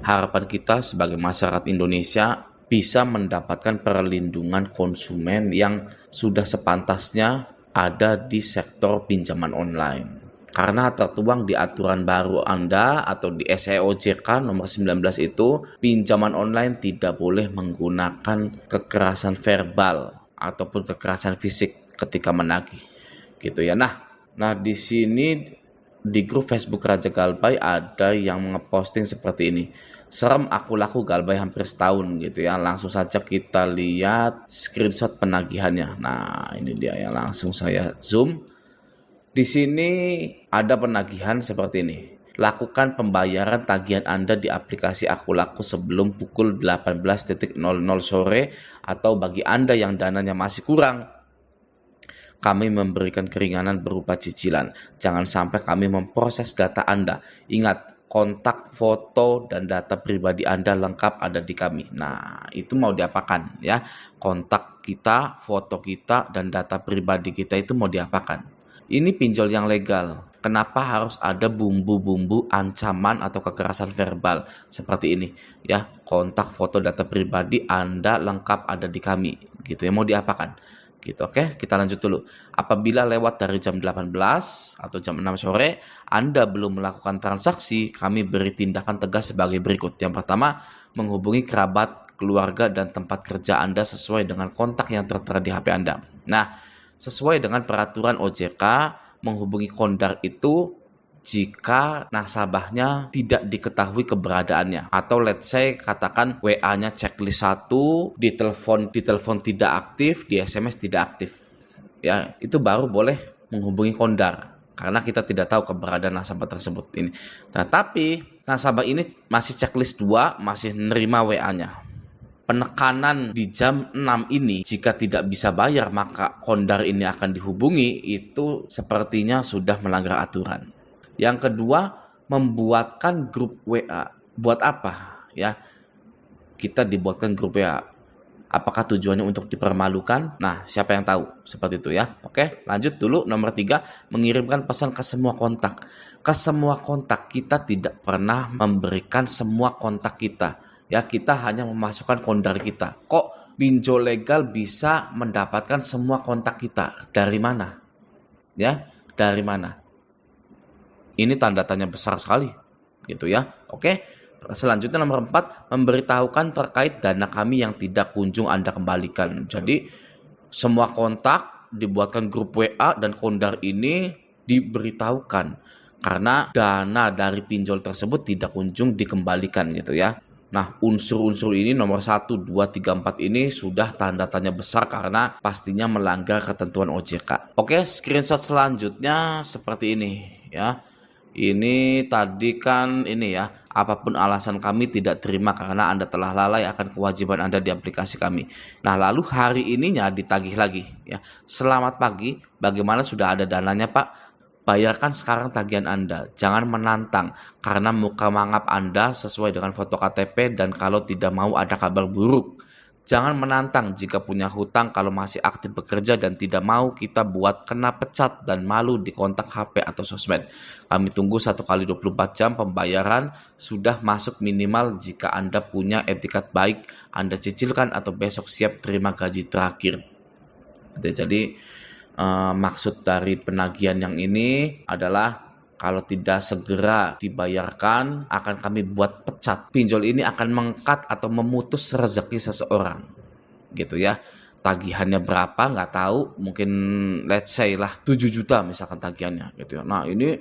Harapan kita sebagai masyarakat Indonesia bisa mendapatkan perlindungan konsumen yang sudah sepantasnya ada di sektor pinjaman online. Karena tertuang di aturan baru Anda atau di SEOJK nomor 19 itu, pinjaman online tidak boleh menggunakan kekerasan verbal ataupun kekerasan fisik ketika menagih. Gitu ya. Nah di sini di grup Facebook Raja Galbay ada yang ngeposting seperti ini. Serem, aku laku Galbay hampir setahun gitu ya. Langsung saja kita lihat screenshot penagihannya. Nah, ini dia ya, langsung saya zoom. Di sini ada penagihan seperti ini. Lakukan pembayaran tagihan Anda di aplikasi Aku Laku sebelum pukul 18.00 sore atau bagi Anda yang dananya masih kurang, kami memberikan keringanan berupa cicilan. Jangan sampai kami memproses data Anda. Ingat, kontak, foto, dan data pribadi Anda lengkap ada di kami. Nah, itu mau diapakan ya? Kontak kita, foto kita, dan data pribadi kita itu mau diapakan? Ini pinjol yang legal. Kenapa harus ada bumbu-bumbu ancaman atau kekerasan verbal seperti ini? Ya, kontak, foto, data pribadi Anda lengkap ada di kami. Gitu ya, mau diapakan? Gitu, oke, kita lanjut dulu. Apabila lewat dari jam 18 atau jam 6 sore, Anda belum melakukan transaksi, kami beri tindakan tegas sebagai berikut. Yang pertama, menghubungi kerabat, keluarga, dan tempat kerja Anda sesuai dengan kontak yang tertera di HP Anda. Nah, sesuai dengan peraturan OJK, menghubungi kondar itu jika nasabahnya tidak diketahui keberadaannya, atau let's say katakan WA-nya checklist 1, di telepon tidak aktif, di SMS tidak aktif. Ya, itu baru boleh menghubungi kondar karena kita tidak tahu keberadaan nasabah tersebut ini. Nah, tapi nasabah ini masih checklist 2, masih nerima WA-nya. Penekanan di jam 6 ini, jika tidak bisa bayar maka kondar ini akan dihubungi, itu sepertinya sudah melanggar aturan. Yang kedua, membuatkan grup WA. Buat apa? Ya, kita dibuatkan grup WA. Apakah tujuannya untuk dipermalukan? Nah, siapa yang tahu? Seperti itu ya. Oke, lanjut dulu. Nomor 3, mengirimkan pesan ke semua kontak. Ke semua kontak, kita tidak pernah memberikan semua kontak kita. Ya, kita hanya memasukkan kondar kita. Kok pinjol legal bisa mendapatkan semua kontak kita? Dari mana? Ya, dari mana? Ini tanda tanya besar sekali, gitu ya. Oke, selanjutnya nomor 4, memberitahukan terkait dana kami yang tidak kunjung Anda kembalikan. Jadi, semua kontak dibuatkan grup WA dan kondar ini diberitahukan karena dana dari pinjol tersebut tidak kunjung dikembalikan gitu ya. Nah, unsur-unsur ini nomor 1, 2, 3, 4 ini sudah tanda tanya besar karena pastinya melanggar ketentuan OJK. Oke, screenshot selanjutnya seperti ini ya. Ini tadi kan ini ya, apapun alasan kami tidak terima karena Anda telah lalai akan kewajiban Anda di aplikasi kami. Nah, lalu hari ininya ditagih lagi ya. Selamat pagi, bagaimana sudah ada dananya, Pak? Bayarkan sekarang tagihan Anda. Jangan menantang karena muka mangap Anda sesuai dengan foto KTP dan kalau tidak mau ada kabar buruk. Jangan menantang jika punya hutang kalau masih aktif bekerja dan tidak mau kita buat kena pecat dan malu di kontak HP atau sosmed. Kami tunggu 1 kali 24 jam pembayaran sudah masuk minimal jika Anda punya etikat baik, Anda cicilkan atau besok siap terima gaji terakhir. Jadi maksud dari penagihan yang ini adalah kalau tidak segera dibayarkan akan kami buat pecat. Pinjol ini akan meng-cut atau memutus rezeki seseorang gitu ya. Tagihannya berapa nggak tahu, mungkin let's say lah 7 juta misalkan tagihannya gitu ya. Nah, ini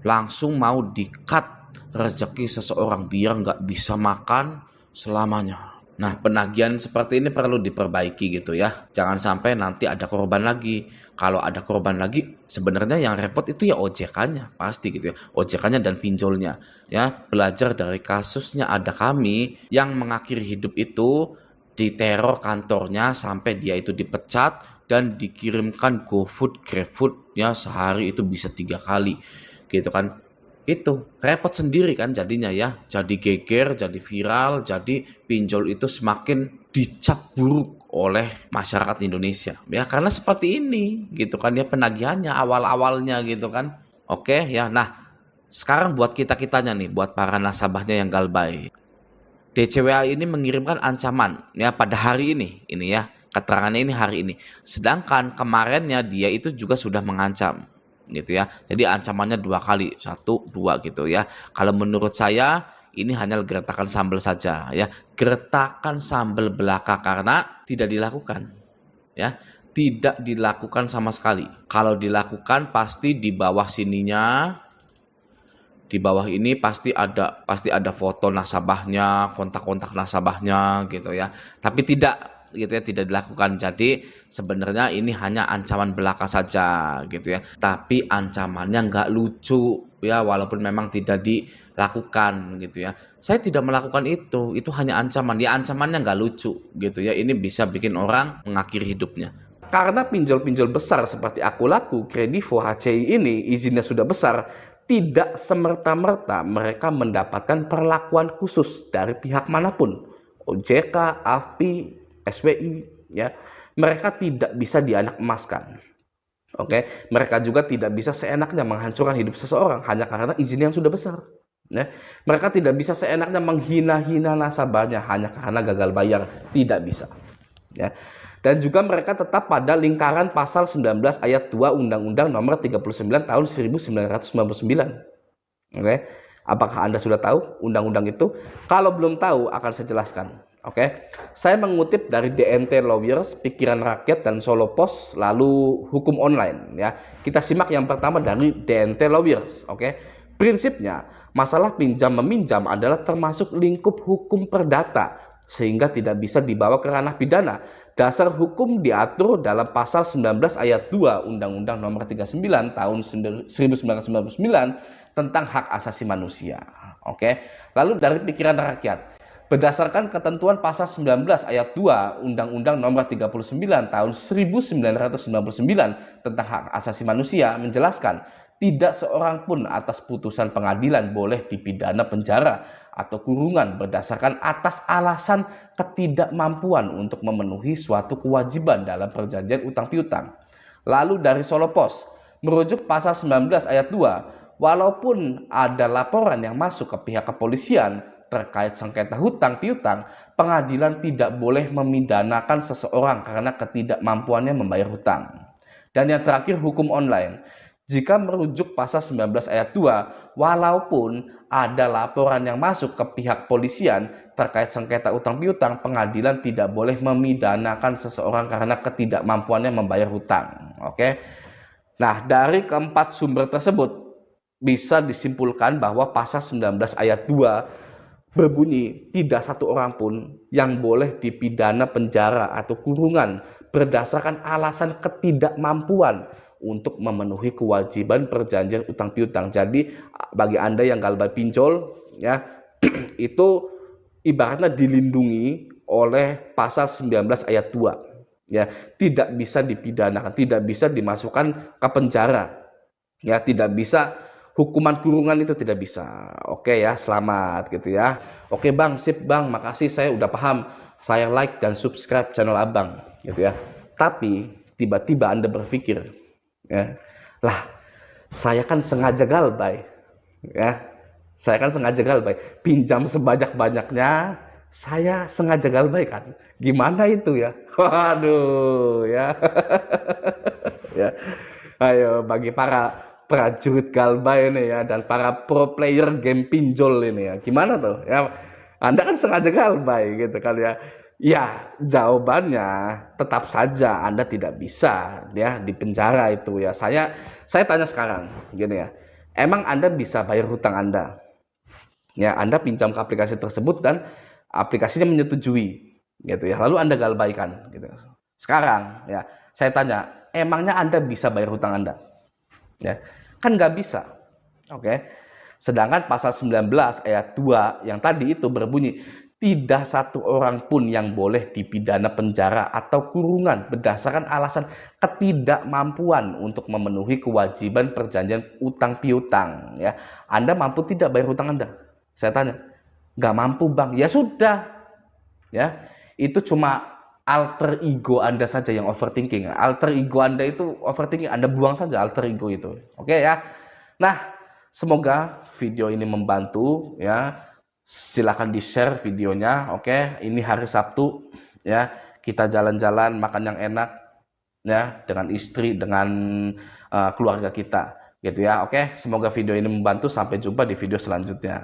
langsung mau di-cut rezeki seseorang biar nggak bisa makan selamanya. Nah, penagihan seperti ini perlu diperbaiki gitu ya. Jangan sampai nanti ada korban lagi. Kalau ada korban lagi, sebenarnya yang repot itu ya OJK-nya, pasti gitu ya. OJK-nya dan pinjolnya. Ya, belajar dari kasusnya ada kami yang mengakhiri hidup itu diteror kantornya sampai dia itu dipecat dan dikirimkan GoFood, GrabFood ya sehari itu bisa 3 kali. Gitu kan. Itu repot sendiri kan jadinya ya, jadi geger, jadi viral, jadi pinjol itu semakin dicap buruk oleh masyarakat Indonesia ya karena seperti ini gitu kan ya penagihannya awal-awalnya gitu kan. Oke ya, nah sekarang buat kita-kitanya nih, buat para nasabahnya yang Galbay, DCWA ini mengirimkan ancaman ya pada hari ini ya. Keterangannya ini hari ini. Sedangkan kemarinnya dia itu juga sudah mengancam gitu ya. Jadi ancamannya 2 kali, 1, 2 gitu ya. Kalau menurut saya ini hanya gertakan sambal saja ya. Gertakan sambal belaka karena tidak dilakukan ya. Tidak dilakukan sama sekali. Kalau dilakukan pasti di bawah sininya, di bawah ini pasti ada foto nasabahnya, kontak-kontak nasabahnya gitu ya. Tapi tidak gitu ya, tidak dilakukan. Jadi sebenarnya ini hanya ancaman belaka saja gitu ya. Tapi ancamannya nggak lucu ya, walaupun memang tidak dilakukan gitu ya. Saya tidak melakukan itu hanya ancaman. Ya ancamannya nggak lucu gitu ya. Ini bisa bikin orang mengakhiri hidupnya. Karena pinjol-pinjol besar seperti Akulaku, Kredivo, HCI ini izinnya sudah besar, tidak semerta-merta mereka mendapatkan perlakuan khusus dari pihak manapun. OJK, AFPI, SWI, ya. Mereka tidak bisa dianak emaskan. Oke, mereka juga tidak bisa seenaknya menghancurkan hidup seseorang hanya karena izin yang sudah besar. Ya. Mereka tidak bisa seenaknya menghina-hina nasabahnya hanya karena gagal bayar, tidak bisa. Ya. Dan juga mereka tetap pada lingkaran pasal 19 ayat 2 Undang-Undang nomor 39 tahun 1999. Oke. Apakah Anda sudah tahu undang-undang itu? Kalau belum tahu akan saya jelaskan. Oke. Saya mengutip dari DNT Lawyers, Pikiran Rakyat dan Solo Post, lalu Hukum Online ya. Kita simak yang pertama dari DNT Lawyers, oke. Prinsipnya, masalah pinjam meminjam adalah termasuk lingkup hukum perdata sehingga tidak bisa dibawa ke ranah pidana. Dasar hukum diatur dalam pasal 19 ayat 2 Undang-Undang nomor 39 tahun 1999 tentang hak asasi manusia. Oke. Lalu dari Pikiran Rakyat, berdasarkan ketentuan pasal 19 ayat 2 Undang-Undang nomor 39 tahun 1999 tentang hak asasi manusia menjelaskan, tidak seorang pun atas putusan pengadilan boleh dipidana penjara atau kurungan berdasarkan atas alasan ketidakmampuan untuk memenuhi suatu kewajiban dalam perjanjian utang piutang. Lalu dari Solo Post, merujuk pasal 19 ayat 2, walaupun ada laporan yang masuk ke pihak kepolisian terkait sengketa hutang piutang, pengadilan tidak boleh memidanakan seseorang karena ketidakmampuannya membayar hutang. Dan yang terakhir, Hukum Online. Jika merujuk pasal 19 ayat 2, walaupun ada laporan yang masuk ke pihak polisian terkait sengketa utang piutang, pengadilan tidak boleh memidanakan seseorang karena ketidakmampuannya membayar hutang. Oke. Nah, dari keempat sumber tersebut bisa disimpulkan bahwa pasal 19 ayat 2 berbunyi tidak satu orang pun yang boleh dipidana penjara atau kurungan berdasarkan alasan ketidakmampuan untuk memenuhi kewajiban perjanjian utang piutang. Jadi bagi Anda yang galbay pinjol ya, itu ibaratnya dilindungi oleh pasal 19 ayat 2. Ya, tidak bisa dipidanakan, tidak bisa dimasukkan ke penjara. Ya, tidak bisa hukuman kurungan, itu tidak bisa. Oke ya, selamat gitu ya. Oke Bang, sip Bang, makasih, saya udah paham. Saya like dan subscribe channel Abang gitu ya. Tapi tiba-tiba Anda berpikir, ya, lah saya kan sengaja galbay, ya, saya kan sengaja galbay, pinjam sebanyak-banyaknya, saya sengaja galbay kan, gimana itu ya? Waduh ya. Ya, ayo bagi para prajurit galbay ini ya, dan para pro player game pinjol ini ya, gimana tuh ya? Anda kan sengaja galbay gitu kan ya. Ya, jawabannya tetap saja Anda tidak bisa ya di penjara itu ya. Saya tanya sekarang gini ya. Emang Anda bisa bayar hutang Anda? Ya, Anda pinjam ke aplikasi tersebut dan aplikasinya menyetujui gitu ya. Lalu Anda galbaikan gitu. Sekarang ya, saya tanya, emangnya Anda bisa bayar hutang Anda? Ya, kan nggak bisa. Oke. Sedangkan pasal 19 ayat 2 yang tadi itu berbunyi, tidak satu orang pun yang boleh dipidana penjara atau kurungan berdasarkan alasan ketidakmampuan untuk memenuhi kewajiban perjanjian utang piutang. Ya, Anda mampu tidak bayar hutang Anda? Saya tanya, nggak mampu Bang. Ya sudah, ya itu cuma alter ego Anda saja yang overthinking. Alter ego Anda itu overthinking, Anda buang saja alter ego itu. Oke ya. Nah, semoga video ini membantu ya. Silahkan di-share videonya. Oke, ini hari Sabtu ya, kita jalan-jalan makan yang enak ya dengan istri, dengan keluarga kita gitu ya. Oke, semoga video ini membantu. Sampai jumpa di video selanjutnya.